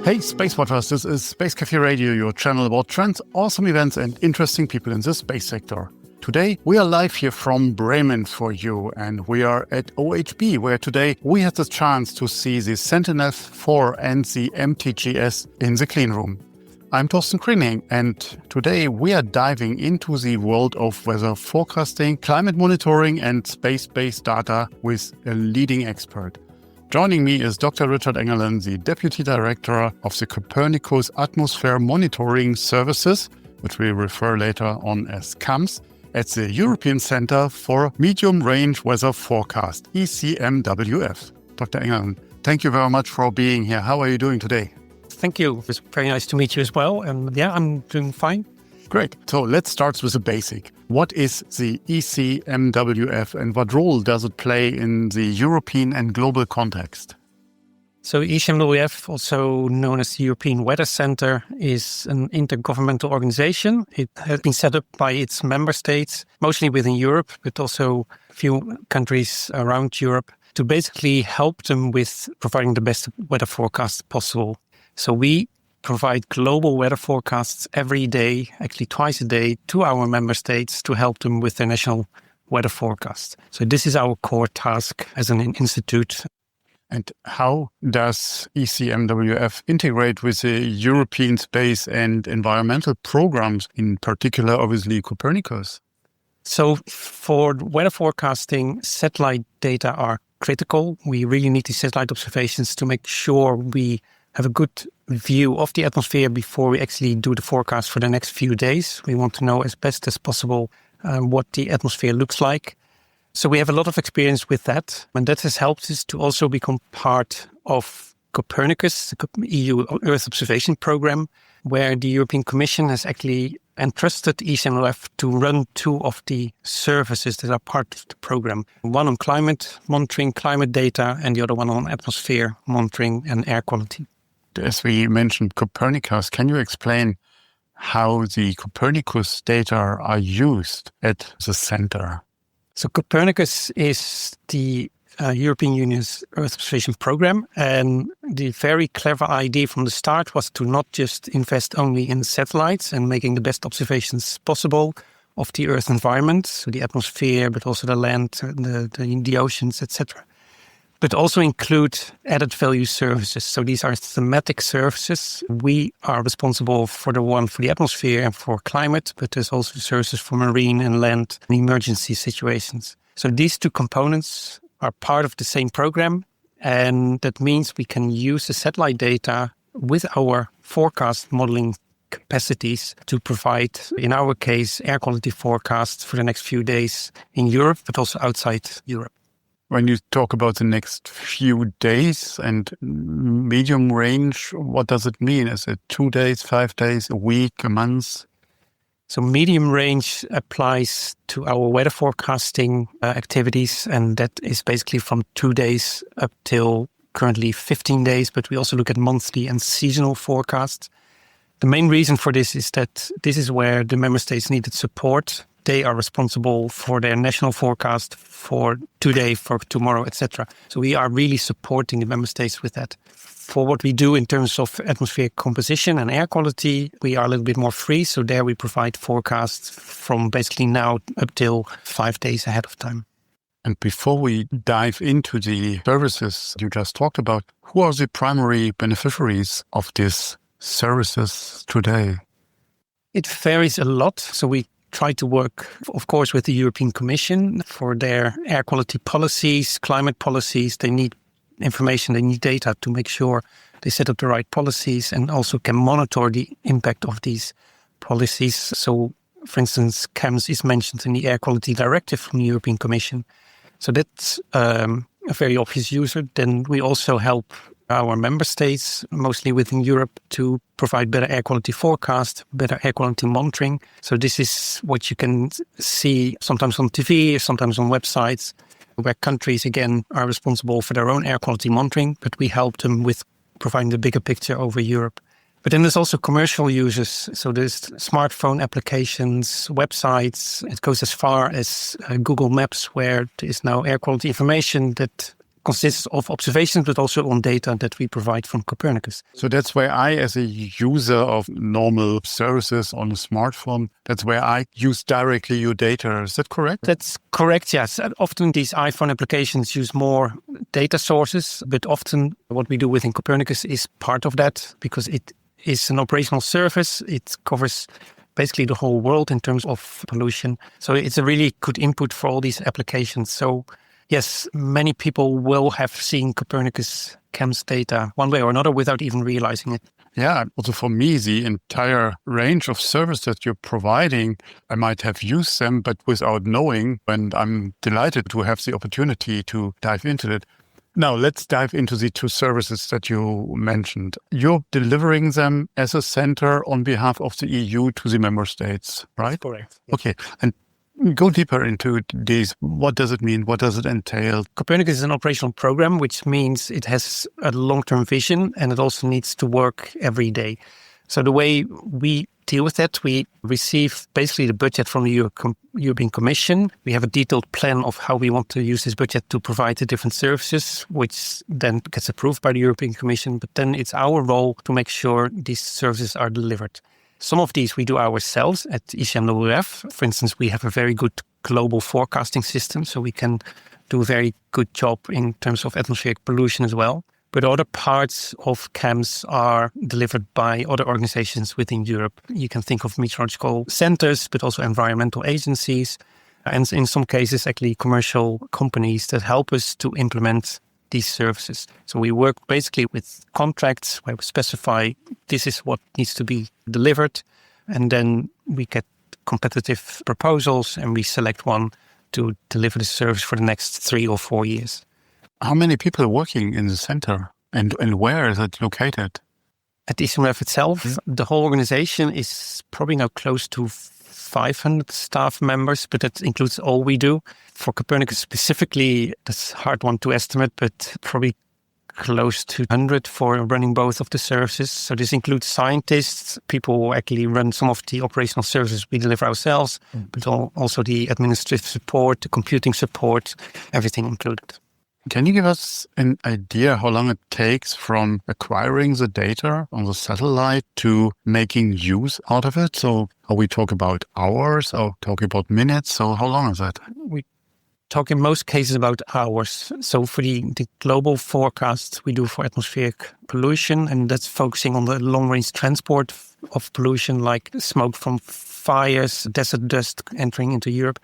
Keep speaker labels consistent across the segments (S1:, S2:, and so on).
S1: Hey, SpaceWatchers, this is Space Café Radio, your channel about trends, awesome events and interesting people in the space sector. Today, we are live here from Bremen for you, and we are at OHB, where today we had the chance to see the Sentinel-4 and the MTGS in the clean room. I'm Thorsten Krinning, and today we are diving into the world of weather forecasting, climate monitoring and space-based data with a leading expert. Joining me is Dr. Richard Engelen, the Deputy Director of the Copernicus Atmosphere Monitoring Services, which we refer later on as CAMS, at the European Centre for Medium Range Weather Forecast, ECMWF. Dr. Engelen, thank you very much for being here. How are you doing today?
S2: Thank you. It's very nice to meet you as well. And I'm doing fine.
S1: Great. So let's start with the basic. What is the ECMWF and what role does it play in the European and global context?
S2: So ECMWF, also known as the European Weather Centre, is an intergovernmental organization. It has been set up by its member states, mostly within Europe, but also a few countries around Europe, to basically help them with providing the best weather forecast possible. So we provide global weather forecasts every day, actually twice a day, to our member states to help them with their national weather forecast. So this is our core task as an institute.
S1: And how does ECMWF integrate with the European space and environmental programs, in particular, obviously, Copernicus?
S2: So for weather forecasting, satellite data are critical. We really need the satellite observations to make sure we have a good view of the atmosphere before we actually do the forecast for the next few days. We want to know as best as possible what the atmosphere looks like. So we have a lot of experience with that, and that has helped us to also become part of Copernicus, the EU Earth Observation Program, where the European Commission has actually entrusted ECMWF to run two of the services that are part of the program. One on climate monitoring, climate data, and the other one on atmosphere monitoring and air quality.
S1: As we mentioned Copernicus, can you explain how the Copernicus data are used at the center?
S2: So Copernicus is the European Union's Earth Observation Program, and the very clever idea from the start was to not just invest only in satellites and making the best observations possible of the Earth environment, so the atmosphere, but also the land, the oceans, etc., but also include added value services. So these are thematic services. We are responsible for the one for the atmosphere and for climate, but there's also services for marine and land and emergency situations. So these two components are part of the same program, and that means we can use the satellite data with our forecast modeling capacities to provide, in our case, air quality forecasts for the next few days in Europe, but also outside Europe.
S1: When you talk about the next few days and medium range, what does it mean? Is it 2 days, 5 days, a week, a month?
S2: So medium range applies to our weather forecasting activities, and that is basically from 2 days up till currently 15 days, but we also look at monthly and seasonal forecasts. The main reason for this is that this is where the member states needed support. They are responsible for their national forecast for today, for tomorrow, etc. So we are really supporting the member states with that. For what we do in terms of atmospheric composition and air quality, we are a little bit more free. So there we provide forecasts from basically now up till 5 days ahead of time.
S1: And before we dive into the services you just talked about, who are the primary beneficiaries of these services today?
S2: It varies a lot. So we try to work, of course, with the European Commission for their air quality policies, climate policies. They need information, they need data to make sure they set up the right policies and also can monitor the impact of these policies. So, for instance, CAMS is mentioned in the Air Quality Directive from the European Commission. So that's a very obvious user. Then we also help our member states, mostly within Europe, to provide better air quality forecast, better air quality monitoring. So this is what you can see sometimes on TV, sometimes on websites, where countries, again, are responsible for their own air quality monitoring, but we help them with providing the bigger picture over Europe. But then there's also commercial users. So there's smartphone applications, websites. It goes as far as Google Maps, where there is now air quality information that consists of observations, but also on data that we provide from Copernicus.
S1: So that's where I, as a user of normal services on a smartphone, that's where I use directly your data. Is that correct?
S2: That's correct, yes. Often these iPhone applications use more data sources, but often what we do within Copernicus is part of that because it is an operational service. It covers basically the whole world in terms of pollution. So it's a really good input for all these applications. So yes, many people will have seen Copernicus CHEMS data one way or another without even realizing it.
S1: Yeah, also for me, the entire range of service that you're providing, I might have used them, but without knowing, and I'm delighted to have the opportunity to dive into it. Now, let's dive into the two services that you mentioned. You're delivering them as a center on behalf of the EU to the member states, right?
S2: That's correct. Yes.
S1: Okay, and go deeper into these. What does it mean? What does it entail?
S2: Copernicus is an operational program, which means it has a long-term vision and it also needs to work every day. So the way we deal with that, we receive basically the budget from the European Commission. We have a detailed plan of how we want to use this budget to provide the different services, which then gets approved by the European Commission. But then it's our role to make sure these services are delivered. Some of these we do ourselves at ICMWF. For instance, we have a very good global forecasting system, so we can do a very good job in terms of atmospheric pollution as well. But other parts of CHEMS are delivered by other organizations within Europe. You can think of meteorological centers, but also environmental agencies, and in some cases, actually commercial companies that help us to implement these services. So we work basically with contracts where we specify this is what needs to be delivered, and then we get competitive proposals and we select one to deliver the service for the next 3 or 4 years.
S1: How many people are working in the center and where is it located?
S2: At ICMWF itself, the whole organization is probably now close to 500 staff members, but that includes all we do. For Copernicus specifically, that's a hard one to estimate, but probably close to 100 for running both of the services. So this includes scientists, people who actually run some of the operational services we deliver ourselves, but also the administrative support, the computing support, everything included.
S1: Can you give us an idea how long it takes from acquiring the data on the satellite to making use out of it? So are we talking about hours or talking about minutes? So how long is that?
S2: We talk in most cases about hours. So for the global forecast we do for atmospheric pollution, and that's focusing on the long-range transport of pollution like smoke from fires, desert dust entering into Europe.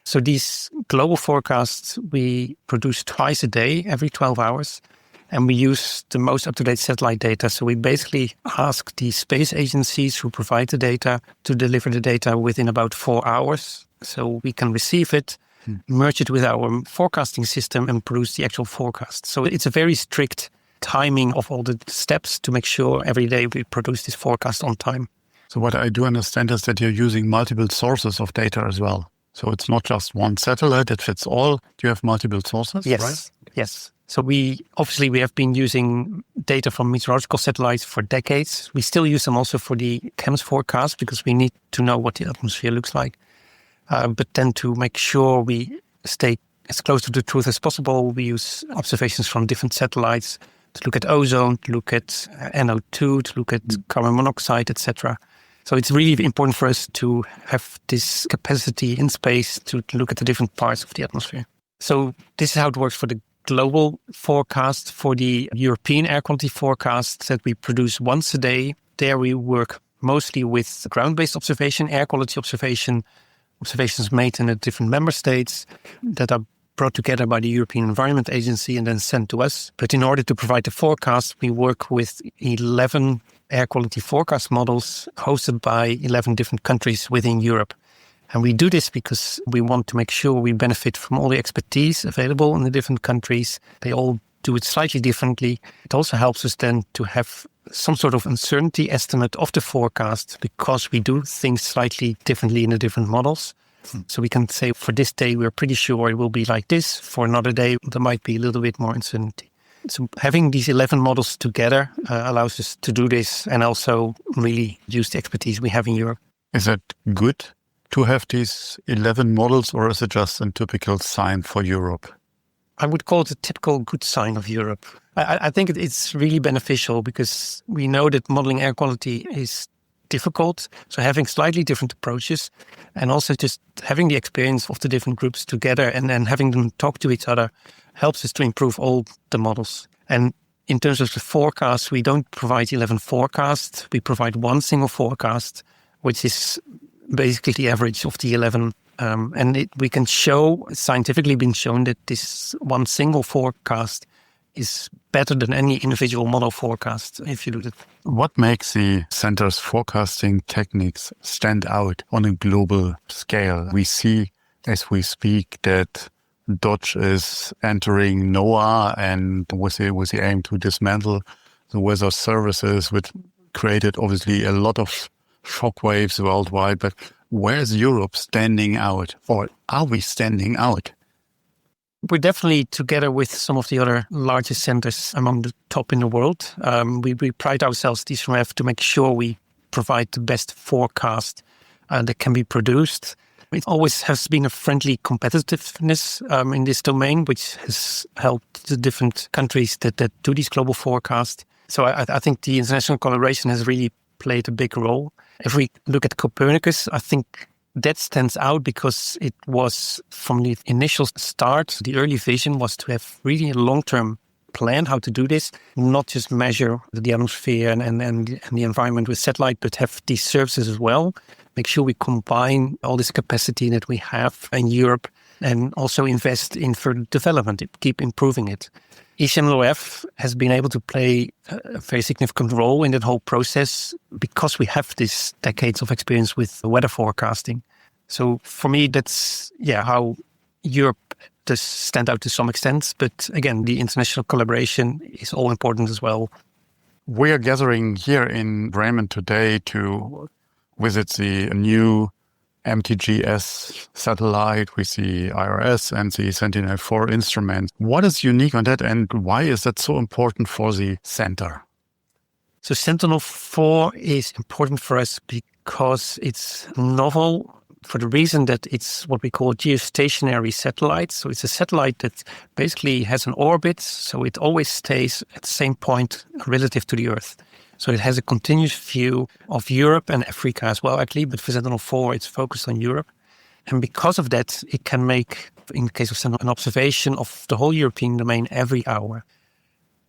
S2: So these global forecasts we produce twice a day, every 12 hours, and we use the most up-to-date satellite data. So we basically ask the space agencies who provide the data to deliver the data within about 4 hours. So we can receive it, merge it with our forecasting system and produce the actual forecast. So it's a very strict timing of all the steps to make sure every day we produce this forecast on time.
S1: So what I do understand is that you're using multiple sources of data as well. So it's not just one satellite that fits all. Do you have multiple sources?
S2: Yes,
S1: right?
S2: Yes. So we have been using data from meteorological satellites for decades. We still use them also for the CHEMS forecast because we need to know what the atmosphere looks like. But then to make sure we stay as close to the truth as possible, we use observations from different satellites to look at ozone, to look at NO2, to look at carbon monoxide, etc. So it's really important for us to have this capacity in space to look at the different parts of the atmosphere. So this is how it works for the global forecast. For the European air quality forecast that we produce once a day, there we work mostly with ground-based observation, air quality observations made in the different member states that are brought together by the European Environment Agency and then sent to us. But in order to provide the forecast, we work with 11 air quality forecast models hosted by 11 different countries within Europe. And we do this because we want to make sure we benefit from all the expertise available in the different countries. They all do it slightly differently. It also helps us then to have some sort of uncertainty estimate of the forecast because we do things slightly differently in the different models. So we can say for this day, we're pretty sure it will be like this. For another day, there might be a little bit more uncertainty. So having these 11 models together allows us to do this and also really use the expertise we have in Europe.
S1: Is it good to have these 11 models or is it just a typical sign for Europe?
S2: I would call it a typical good sign of Europe. I think it's really beneficial because we know that modeling air quality is difficult. So having slightly different approaches and also just having the experience of the different groups together and then having them talk to each other helps us to improve all the models. And in terms of the forecast, we don't provide 11 forecasts. We provide one single forecast, which is basically the average of the 11. We can show, scientifically been shown, that this one single forecast is better than any individual model forecast if you do that.
S1: What makes the center's forecasting techniques stand out on a global scale? We see as we speak that Dodge is entering NOAA and with the aim to dismantle the weather services, which created obviously a lot of shockwaves worldwide. But where's Europe standing out, or are we standing out?
S2: We're definitely, together with some of the other largest centers, among the top in the world. We pride ourselves, DCMF, to make sure we provide the best forecast that can be produced. It always has been a friendly competitiveness in this domain, which has helped the different countries that do these global forecasts. So I think the international collaboration has really played a big role. If we look at Copernicus, I think that stands out because it was, from the initial start, the early vision was to have really a long-term plan how to do this, not just measure the atmosphere and the environment with satellite, but have these services as well. Make sure we combine all this capacity that we have in Europe and also invest in further development, keep improving it. ECMLOF has been able to play a very significant role in that whole process because we have this decades of experience with weather forecasting. So for me, that's how Europe does stand out to some extent. But again, the international collaboration is all important as well.
S1: We are gathering here in Bremen today to visit the new MTGS satellite with the IRS and the Sentinel-4 instrument. What is unique on that, and why is that so important for the center?
S2: So Sentinel-4 is important for us because it's novel for the reason that it's what we call geostationary satellite. So it's a satellite that basically has an orbit, so it always stays at the same point relative to the Earth. So it has a continuous view of Europe and Africa as well, actually. But for Sentinel-4, it's focused on Europe. And because of that, it can make, in the case of Sentinel, an observation of the whole European domain every hour.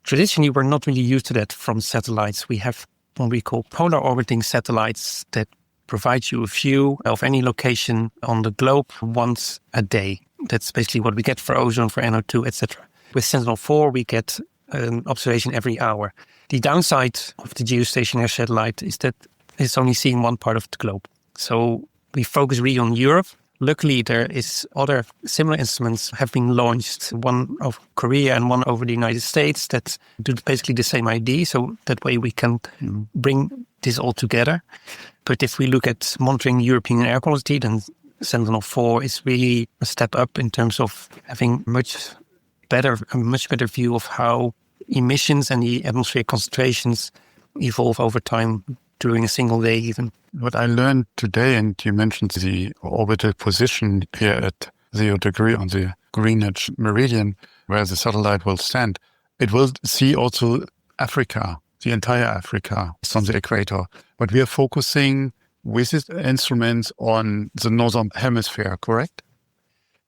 S2: Traditionally, we're not really used to that from satellites. We have what we call polar orbiting satellites that provide you a view of any location on the globe once a day. That's basically what we get for ozone, for NO2, etc. With Sentinel-4, we get an observation every hour. The downside of the geostationary satellite is that it's only seeing one part of the globe. So we focus really on Europe. Luckily, there is other similar instruments have been launched, one of Korea and one over the United States that do basically the same idea. So that way we can bring this all together. But if we look at monitoring European air quality, then Sentinel-4 is really a step up in terms of having a much better view of how emissions and the atmospheric concentrations evolve over time during a single day even.
S1: What I learned today, and you mentioned the orbital position here at 0 degree on the Greenwich meridian, where the satellite will stand, it will see also Africa, the entire Africa from the equator. But we are focusing with this instrument on the northern hemisphere, correct?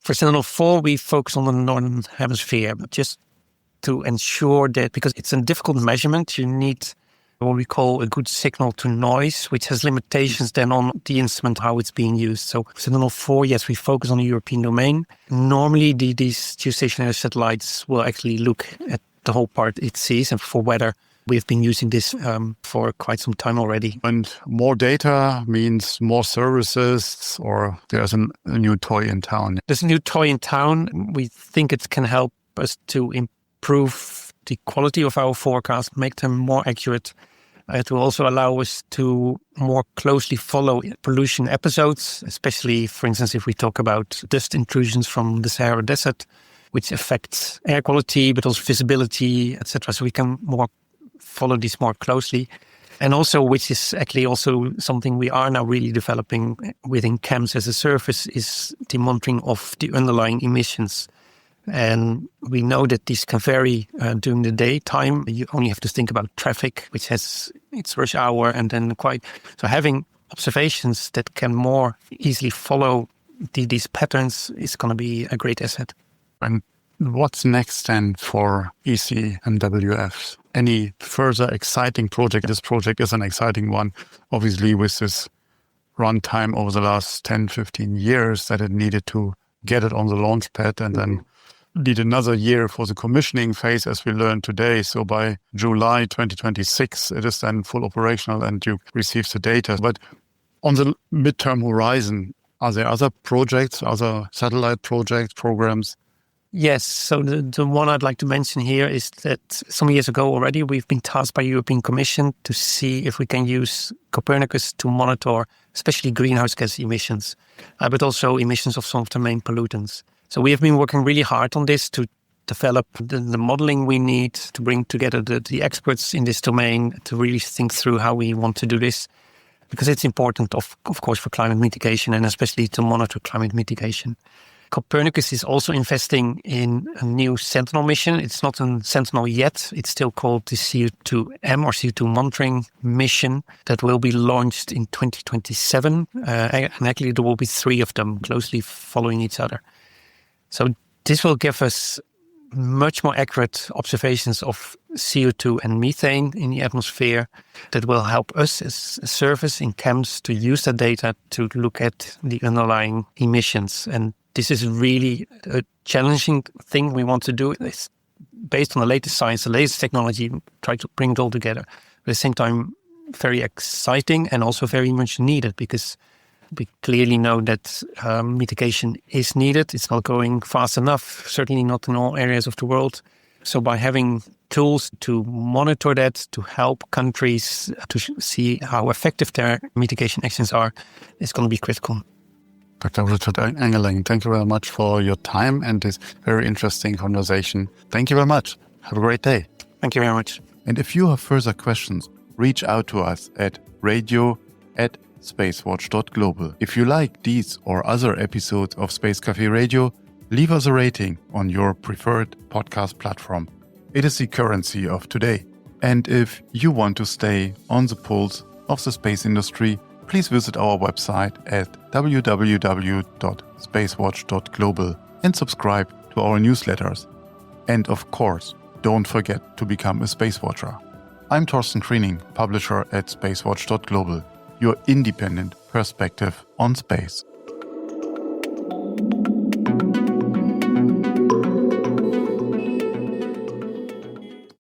S2: For Sentinel-4, we focus on the northern hemisphere, just to ensure that, because it's a difficult measurement, you need what we call a good signal to noise, which has limitations then on the instrument, how it's being used. So Sentinel-4, yes, we focus on the European domain. Normally, these geostationary satellites will actually look at the whole part it sees, and for weather, we've been using this for quite some time already.
S1: And more data means more services, or there's a new toy in town?
S2: There's a new toy in town. We think it can help us to improve the quality of our forecast, make them more accurate. It will also allow us to more closely follow pollution episodes, especially, for instance, if we talk about dust intrusions from the Sahara Desert, which affects air quality, but also visibility, etc. So we can follow these more closely. And also, which is actually also something we are now really developing within CAMS as a service, is the monitoring of the underlying emissions. And we know that these can vary during the daytime. You only have to think about traffic, which has its rush hour and then so having observations that can more easily follow these patterns is going to be a great asset.
S1: And what's next then for ECMWF? Any further exciting project? This project is an exciting one, obviously, with this runtime over the last 10, 15 years that it needed to get it on the launch pad and then need another year for the commissioning phase, as we learned today. So by July 2026, it is then full operational and you receive the data. But on the midterm horizon, are there other projects, other satellite projects, programs?
S2: Yes. So the one I'd like to mention here is that some years ago already, we've been tasked by European Commission to see if we can use Copernicus to monitor especially greenhouse gas emissions, but also emissions of some of the main pollutants. So we have been working really hard on this to develop the modeling we need to bring together the experts in this domain to really think through how we want to do this, because it's important, of course, for climate mitigation and especially to monitor climate mitigation. Copernicus is also investing in a new Sentinel mission. It's not a Sentinel yet. It's still called the CO2M or CO2 monitoring mission that will be launched in 2027. And actually there will be 3 of them closely following each other. So this will give us much more accurate observations of CO2 and methane in the atmosphere that will help us as a service in CAMS to use that data to look at the underlying emissions. And this is really a challenging thing we want to do. It's based on the latest science, the latest technology, try to bring it all together. But at the same time, very exciting and also very much needed, because we clearly know that mitigation is needed. It's not going fast enough, certainly not in all areas of the world. So by having tools to monitor that, to help countries to see how effective their mitigation actions are, is going to be critical.
S1: Dr. Richard Engelen, thank you very much for your time and this very interesting conversation. Thank you very much. Have a great day.
S2: Thank you very much.
S1: And if you have further questions, reach out to us at radio@SpaceWatch.Global. If you like these or other episodes of Space Café Radio, leave us a rating on your preferred podcast platform. It is the currency of today. And if you want to stay on the pulse of the space industry, please visit our website at www.SpaceWatch.Global and subscribe to our newsletters. And of course, don't forget to become a Space Watcher. I'm Thorsten Kriening, publisher at SpaceWatch.Global, your independent perspective on space.